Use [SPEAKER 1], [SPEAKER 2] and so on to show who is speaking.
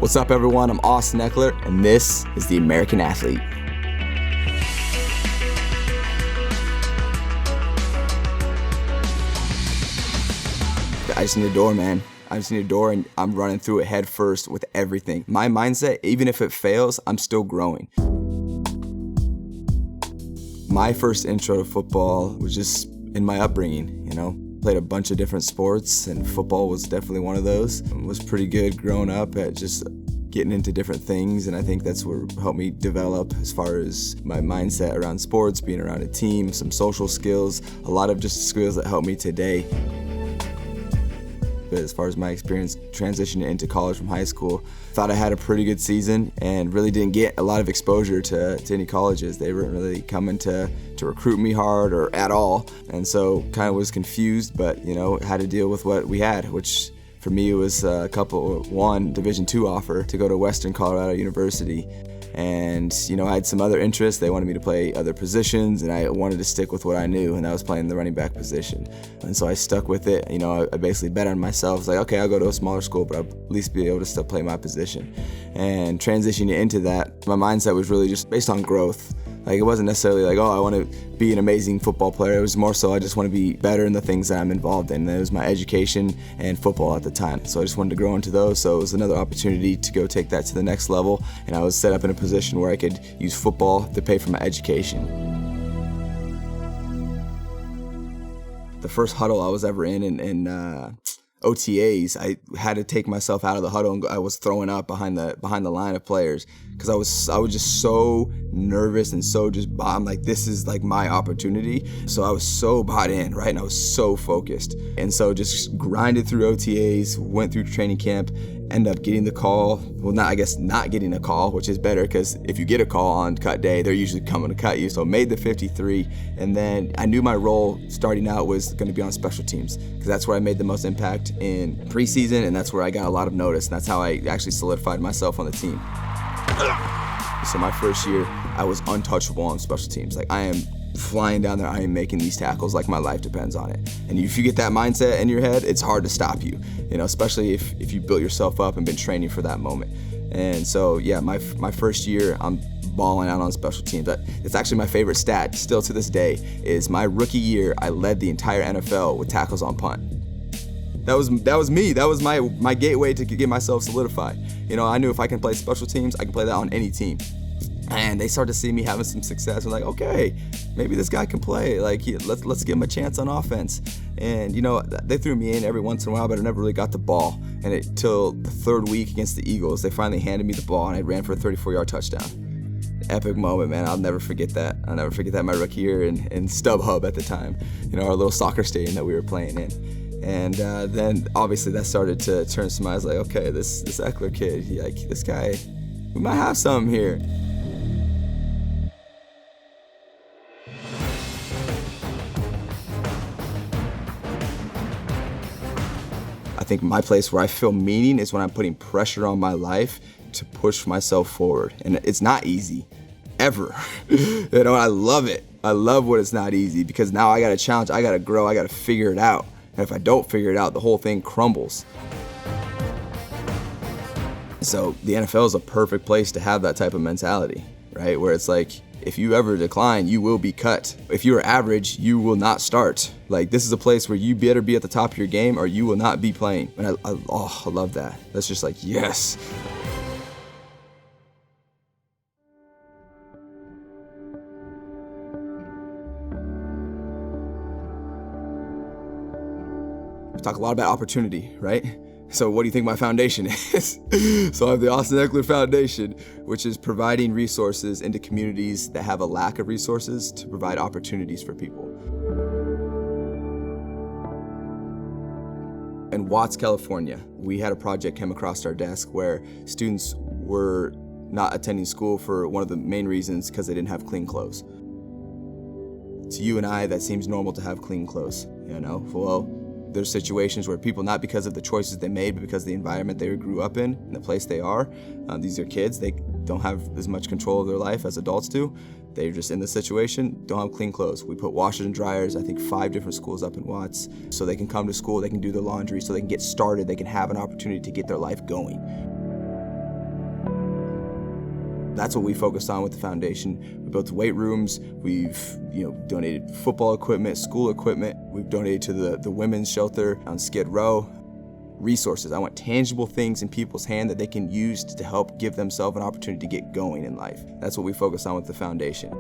[SPEAKER 1] What's up, everyone? I'm Austin Ekeler, and this is The American Athlete. I just need a door, man. I just need a door, and I'm running through it head first with everything. My mindset, even if it fails, I'm still growing. My first intro to football was just in my upbringing, Played a bunch of different sports, and football was definitely one of those. I was pretty good growing up at just getting into different things, and I think that's what helped me develop as far as my mindset around sports, being around a team, some social skills, a lot of just skills that help me today. But as far as my experience transitioning into college from high school, thought I had a pretty good season and really didn't get a lot of exposure to any colleges. They weren't really coming to recruit me hard or at all. And so kind of was confused, but had to deal with what we had, which for me was one Division II offer to go to Western Colorado University. And I had some other interests. They wanted me to play other positions, and I wanted to stick with what I knew, and that was playing the running back position. And so I stuck with it. I basically bet on myself. It's like, okay, I'll go to a smaller school, but I'll at least be able to still play my position. And transitioning into that, my mindset was really just based on growth. Like, it wasn't necessarily like, I want to be an amazing football player. It was more so I just want to be better in the things that I'm involved in. It was my education and football at the time. So I just wanted to grow into those. So it was another opportunity to go take that to the next level. And I was set up in a position where I could use football to pay for my education. The first huddle I was ever in OTAs, I had to take myself out of the huddle, and I was throwing up behind the line of players because I was just so nervous and so just I'm like, this is like my opportunity. So I was so bought in, right? And I was so focused. And so just grinded through OTAs, went through training camp, ended up getting the call. Well, not getting a call, which is better because if you get a call on cut day, they're usually coming to cut you. So I made the 53, and then I knew my role starting out was going to be on special teams because that's where I made the most impact in preseason, and that's where I got a lot of notice, and that's how I actually solidified myself on the team. So my first year, I was untouchable on special teams. Like, I am flying down there, I am making these tackles like my life depends on it. And if you get that mindset in your head, it's hard to stop you, especially if you built yourself up and been training for that moment. And so, yeah, my first year, I'm balling out on special teams. It's actually my favorite stat still to this day is my rookie year, I led the entire NFL with tackles on punt. That was me. That was my gateway to get myself solidified. I knew if I can play special teams, I can play that on any team. And they started to see me having some success. They're like, okay, maybe this guy can play. Like, let's give him a chance on offense. And they threw me in every once in a while, but I never really got the ball. And till the third week against the Eagles, they finally handed me the ball, and I ran for a 34-yard touchdown. Epic moment, man. I'll never forget that. I'll never forget that my rookie year in StubHub at the time. Our little soccer stadium that we were playing in. And then obviously that started to turn some eyes. Like, okay, this Ekeler kid, this guy, we might have something here. I think my place where I feel meaning is when I'm putting pressure on my life to push myself forward. And it's not easy, ever. I love it. I love when it's not easy because now I got to challenge, I got to grow, I got to figure it out. And if I don't figure it out, the whole thing crumbles. So the NFL is a perfect place to have that type of mentality, right? Where it's like, if you ever decline, you will be cut. If you're average, you will not start. Like, this is a place where you better be at the top of your game or you will not be playing. And I love that. That's just like, yes. We talk a lot about opportunity, right? So what do you think my foundation is? So I have the Austin Ekeler Foundation, which is providing resources into communities that have a lack of resources to provide opportunities for people. In Watts, California, we had a project come across our desk where students were not attending school for one of the main reasons because they didn't have clean clothes. To you and I, that seems normal to have clean clothes, Well, there's situations where people, not because of the choices they made, but because of the environment they grew up in and the place they are. These are kids, they don't have as much control of their life as adults do. They're just in the situation, don't have clean clothes. We put washers and dryers, I think 5 different schools up in Watts, so they can come to school, they can do their laundry, so they can get started, they can have an opportunity to get their life going. That's what we focused on with the foundation. We built weight rooms. We've donated football equipment, school equipment. We've donated to the women's shelter on Skid Row. Resources. I want tangible things in people's hand that they can use to help give themselves an opportunity to get going in life. That's what we focus on with the foundation.